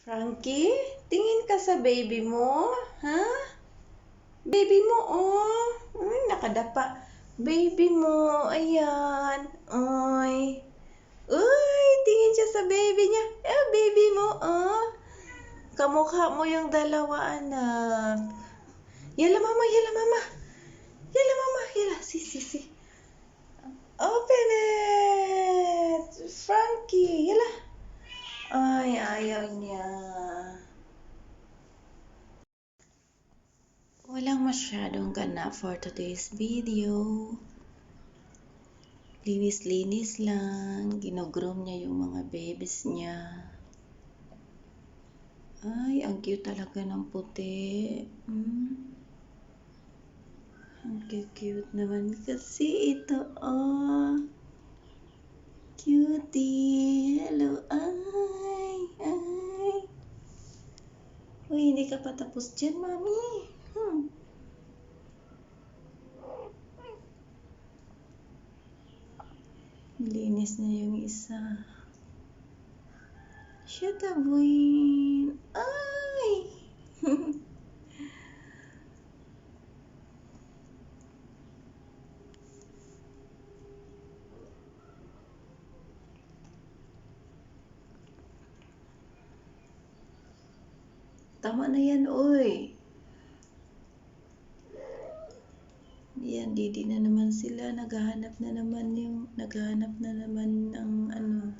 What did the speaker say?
Frankie, tingin ka sa baby mo, ha? Baby mo, oh. Ay, nakadapa. Baby mo, ayan. Ay. Uy, tingin siya sa baby niya. Baby mo, oh. Kamukha mo yung dalawa, anak. Yala, mama, yala, mama. Yala, mama, yala. Si. Open it! Frankie, yala. Ay, ayaw niya. Walang masyadong ganap for today's video. Linis-linis lang. Ginogroom niya yung mga babies niya. Ay, ang cute talaga ng puti. Ang cute naman kasi ito. Oh. Cutie. Hello. Ay. Uy, hindi ka pa tapos dyan, mami. Linis na yung isa. Shut up, Buin. Ay! Tama na yan, oy. Yan, didi na naman sila. Naghahanap na naman ng ano.